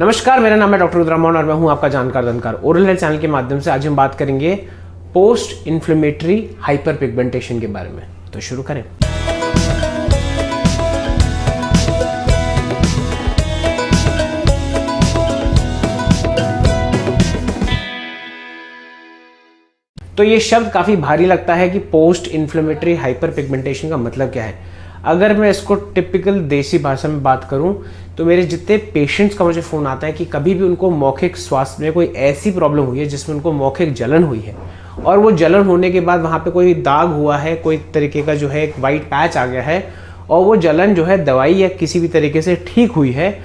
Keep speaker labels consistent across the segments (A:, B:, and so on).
A: नमस्कार, मेरा नाम है डॉक्टर रुद्रमोहन और मैं हूं आपका जानकार दंतकार। ओरल हेल्थ चैनल के माध्यम से आज हम बात करेंगे पोस्ट इन्फ्लेमेटरी हाइपर पिगमेंटेशन के बारे में। तो शुरू करें। तो ये शब्द काफी भारी लगता है कि पोस्ट इन्फ्लेमेटरी हाइपर पिगमेंटेशन का मतलब क्या है। अगर मैं इसको टिपिकल देसी भाषा में बात करूं तो मेरे जितने पेशेंट्स का मुझे फ़ोन आता है कि कभी भी उनको मौखिक स्वास्थ्य में कोई ऐसी प्रॉब्लम हुई है जिसमें उनको मौखिक जलन हुई है और वो जलन होने के बाद वहाँ पे कोई दाग हुआ है, कोई तरीके का जो है एक वाइट पैच आ गया है और वो जलन जो है दवाई या किसी भी तरीके से ठीक हुई है,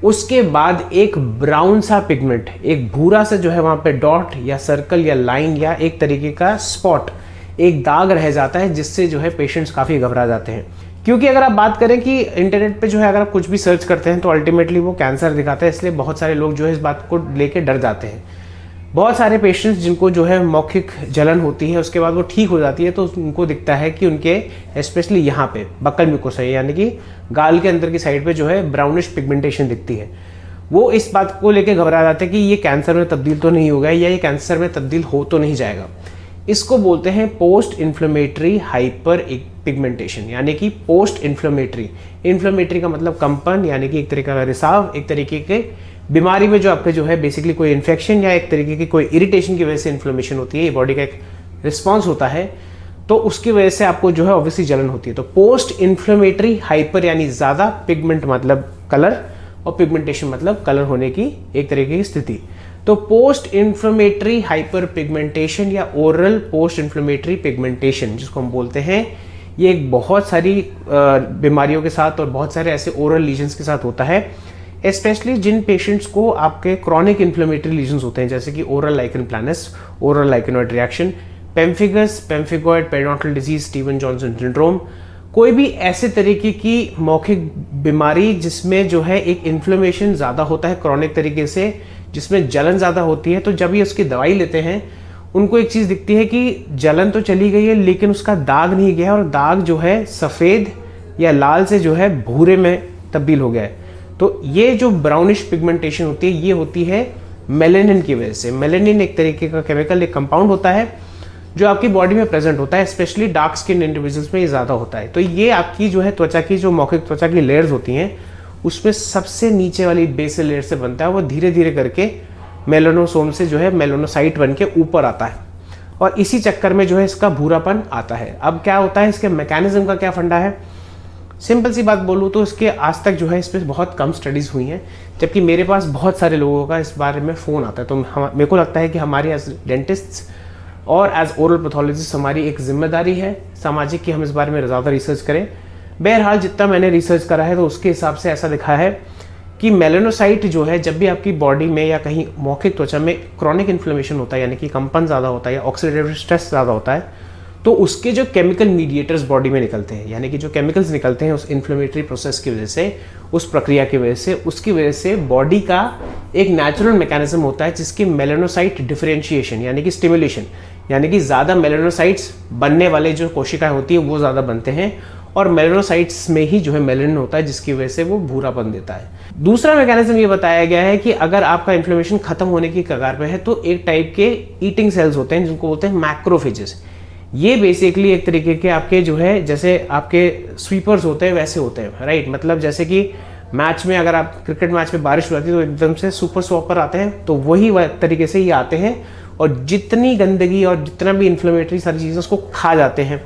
A: उसके बाद एक ब्राउन सा पिगमेंट, एक भूरा सा जो है वहाँ पे डॉट या सर्कल या लाइन या एक तरीके का स्पॉट, एक दाग रह जाता है जिससे जो है पेशेंट्स काफ़ी घबरा जाते हैं। क्योंकि अगर आप बात करें कि इंटरनेट पे जो है अगर आप कुछ भी सर्च करते हैं तो अल्टीमेटली वो कैंसर दिखाता है, इसलिए बहुत सारे लोग जो है इस बात को लेके डर जाते हैं। बहुत सारे पेशेंट्स जिनको जो है मौखिक जलन होती है उसके बाद वो ठीक हो जाती है तो उनको दिखता है कि उनके स्पेशली यहाँ पे बक्कल म्यूकोसा यानी कि गाल के अंदर की साइड पे जो है ब्राउनिश पिगमेंटेशन दिखती है। वो इस बात को लेके घबरा जाते हैं कि ये कैंसर में तब्दील तो नहीं होगा या ये कैंसर में तब्दील हो तो नहीं जाएगा। इसको बोलते हैं पोस्ट इन्फ्लेमेटरी हाइपर पिगमेंटेशन, यानी कि पोस्ट इन्फ्लेमेटरी। इन्फ्लेमेटरी का मतलब कंपन, यानी कि एक तरीके का रिसाव, एक तरीके के बीमारी में जो आपके जो है बेसिकली कोई इन्फेक्शन या एक तरीके की कोई इरिटेशन की वजह से इन्फ्लेमेशन होती है, ये बॉडी का एक रिस्पॉन्स होता है, तो उसकी वजह से आपको जो है ऑब्वियसली जलन होती है। तो पोस्ट इन्फ्लेमेटरी हाइपर यानी ज़्यादा पिगमेंट मतलब कलर और पिगमेंटेशन मतलब कलर होने की एक तरीके की स्थिति। तो पोस्ट इन्फ्लेमेटरी हाइपर पिगमेंटेशन या ओरल पोस्ट इन्फ्लेमेटरी पिगमेंटेशन जिसको हम बोलते हैं, ये एक बहुत सारी बीमारियों के साथ और बहुत सारे ऐसे ओरल लीजन्स के साथ होता है। स्पेशली जिन पेशेंट्स को आपके क्रॉनिक इन्फ्लेमेटरी लीजन्स होते हैं जैसे कि oral lichen planus, oral lichenoid reaction, pemphigus, pemphigoid periodontal disease, Steven Johnson syndrome, कोई भी ऐसे तरीके की मौखिक बीमारी जिसमें जो है एक इन्फ्लेमेशन ज़्यादा होता है क्रॉनिक तरीके से, जिसमें जलन ज़्यादा होती है, तो जब ये उसकी दवाई लेते हैं उनको एक चीज़ दिखती है कि जलन तो चली गई है लेकिन उसका दाग नहीं गया और दाग जो है सफ़ेद या लाल से जो है भूरे में तब्दील हो गया है। तो ये जो ब्राउनिश पिगमेंटेशन होती है ये होती है मेलेनिन की वजह से। मेलेनिन एक तरीके का केमिकल, एक कंपाउंड होता है जो आपकी बॉडी में प्रेजेंट होता है, स्पेशली डार्क स्किन इंडिविजुअल्स में ये ज़्यादा होता है। तो ये आपकी जो है त्वचा की जो मौखिक त्वचा की लेयर्स होती हैं उसमें सबसे नीचे वाली बेसल लेयर से बनता है, वो धीरे धीरे करके मेलानोसोम से जो है मेलानोसाइट बन के ऊपर आता है और इसी चक्कर में जो है इसका भूरापन आता है। अब क्या होता है, इसके मैकेनिज्म का क्या फंडा है, सिंपल सी बात बोलूँ तो इसके आज तक जो है इस पर बहुत कम स्टडीज़ हुई हैं, जबकि मेरे पास बहुत सारे लोगों का इस बारे में फ़ोन आता है। तो मेरे को लगता है कि हमारी एज डेंटिस्ट्स और एज ओरल पैथोलॉजिस्ट हमारी एक जिम्मेदारी है सामाजिक कि हम इस बारे में ज़्यादा रिसर्च करें। बहरहाल जितना मैंने रिसर्च करा है तो उसके हिसाब से ऐसा दिखा है कि मेलानोसाइट जो है जब भी आपकी बॉडी में या कहीं मौखिक त्वचा में क्रॉनिक इन्फ्लेमेशन होता है यानी कि कंपन ज़्यादा होता है या ऑक्सीडेटिव स्ट्रेस ज़्यादा होता है, तो उसके जो केमिकल मीडिएटर्स बॉडी में निकलते हैं, यानी कि जो केमिकल्स निकलते हैं उस इन्फ्लेमेटरी प्रोसेस की वजह से, उस प्रक्रिया की वजह से, उसकी वजह से बॉडी का एक नेचुरल मैकेनिज्म होता है जिसकी मेलानोसाइट डिफरेंशिएशन यानी कि स्टिमुलेशन, यानी कि ज़्यादा मेलानोसाइट्स बनने वाले जो कोशिकाएं होती है वो ज़्यादा बनते हैं और मेलानोसाइट्स में ही जो है मेलानिन होता है जिसकी वजह से वो भूरापन देता है। दूसरा मैकेनिज्म ये बताया गया है कि अगर आपका इन्फ्लेमेशन खत्म होने की कगार पे है तो एक टाइप के ईटिंग सेल्स होते हैं जिनको बोलते हैं मैक्रोफेजेस। ये बेसिकली एक तरीके के आपके जो है जैसे आपके स्वीपर्स होते हैं वैसे होते हैं, राइट। मतलब जैसे कि मैच में अगर आप क्रिकेट मैच में बारिश हो जाती है तो एकदम से सुपर स्वॉपर आते हैं, तो वही तरीके से ये आते हैं और जितनी गंदगी और जितना भी इन्फ्लेमेटरी सारी चीज़ें उसको खा जाते हैं।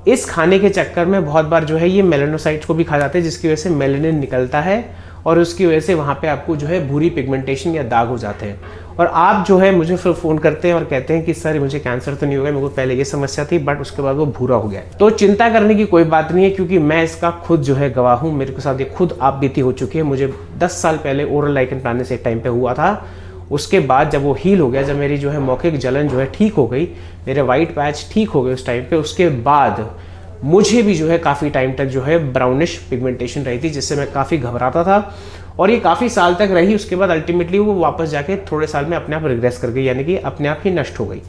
A: इस खाने के चक्कर में बहुत बार जो है ये मेलानोसाइट्स को भी खा जाते हैं जिसकी वजह से मेलानिन निकलता है और उसकी वजह से वहाँ पे आपको जो है भूरी पिगमेंटेशन या दाग हो जाते हैं। और आप जो है मुझे फिर फ़ोन करते हैं और कहते हैं कि सर मुझे कैंसर तो नहीं हो गया, मेरे को पहले ये समस्या थी बट उसके बाद वो भूरा हो गया। तो चिंता करने की कोई बात नहीं है क्योंकि मैं इसका खुद जो है गवाह हूँ, मेरे के साथ ये खुद आप बीती हो चुकी है। मुझे 10 साल पहले ओरल लाइकन प्लानस एक टाइम पे हुआ था, उसके बाद जब वो हील हो गया, जब मेरी जो है मौखिक जलन जो है ठीक हो गई, मेरे वाइट पैच ठीक हो गए उस टाइम पे, उसके बाद मुझे भी जो है काफ़ी टाइम तक जो है ब्राउनिश पिगमेंटेशन रही थी जिससे मैं काफ़ी घबराता था और ये काफ़ी साल तक रही। उसके बाद अल्टीमेटली वो वापस जाके थोड़े साल में अपने आप रिग्रेस कर गई, यानी कि अपने आप ही नष्ट हो गई।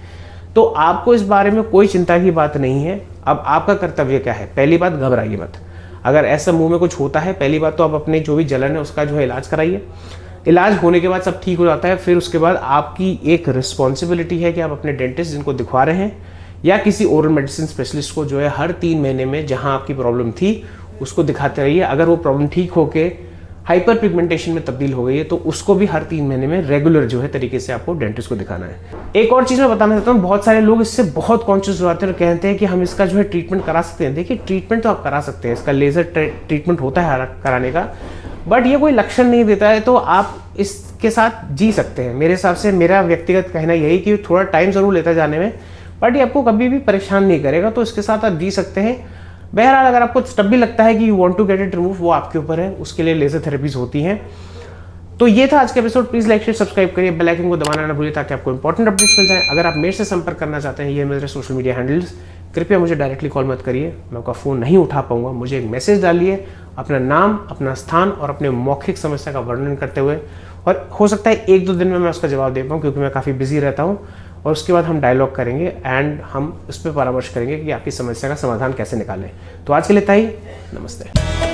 A: तो आपको इस बारे में कोई चिंता की बात नहीं है। अब आपका कर्तव्य क्या है, पहली बात घबराइए मत। अगर ऐसा मुंह में कुछ होता है, पहली बात तो आप अपने जो भी जलन है उसका जो है इलाज कराइए। इलाज होने के बाद सब ठीक हो जाता है, फिर उसके बाद आपकी एक रिस्पॉन्सिबिलिटी है कि आप अपने डेंटिस्ट जिनको दिखवा रहे हैं या किसी ओरल मेडिसिन स्पेशलिस्ट को जो है हर 3 महीने में जहां आपकी प्रॉब्लम थी उसको दिखाते रहिए। अगर वो प्रॉब्लम ठीक होके हाइपर पिगमेंटेशन में तब्दील हो गई है तो उसको भी हर 3 महीने में रेगुलर जो है तरीके से आपको डेंटिस्ट को दिखाना है। एक और चीज़ मैं बताना चाहता हूँ, बहुत सारे लोग इससे बहुत कॉन्शियस हो जाते हैं और कहते हैं कि हम इसका जो है ट्रीटमेंट करा सकते हैं। देखिए, ट्रीटमेंट तो आप करा सकते हैं, इसका लेजर ट्रीटमेंट होता है कराने का, बट ये कोई लक्षण नहीं देता है तो आप इसके साथ जी सकते हैं। मेरे हिसाब से मेरा व्यक्तिगत कहना यही कि थोड़ा टाइम ज़रूर लेता है जाने में, बट ये आपको कभी भी परेशान नहीं करेगा, तो इसके साथ आप जी सकते हैं। बहरहाल अगर आपको तब भी लगता है कि you want to get it remove, वो आपके ऊपर है, उसके लिए लेजर थेरेपीज होती हैं। तो ये था आज का episode. Please like share subscribe करिए, बेल आइकन को दबाना ना भूलिए ताकि आपको इंपॉर्टेंट अपडेट्स मिल जाए। अगर आप मेरे से संपर्क करना चाहते हैं, ये मेरे सोशल मीडिया हैंडल्स, कृपया मुझे डायरेक्टली कॉल मत करिए, मैं आपका फ़ोन नहीं उठा पाऊंगा। मुझे एक मैसेज डालिए अपना नाम, अपना स्थान और अपने मौखिक समस्या का वर्णन करते हुए, और हो सकता है 1-2 दिन में मैं उसका जवाब दे पाऊँ क्योंकि मैं काफ़ी बिजी रहता हूँ। और उसके बाद हम डायलॉग करेंगे एंड हम उस पर परामर्श करेंगे कि आपकी समस्या का समाधान कैसे निकालें। तो आज के लिए इतना ही, नमस्ते।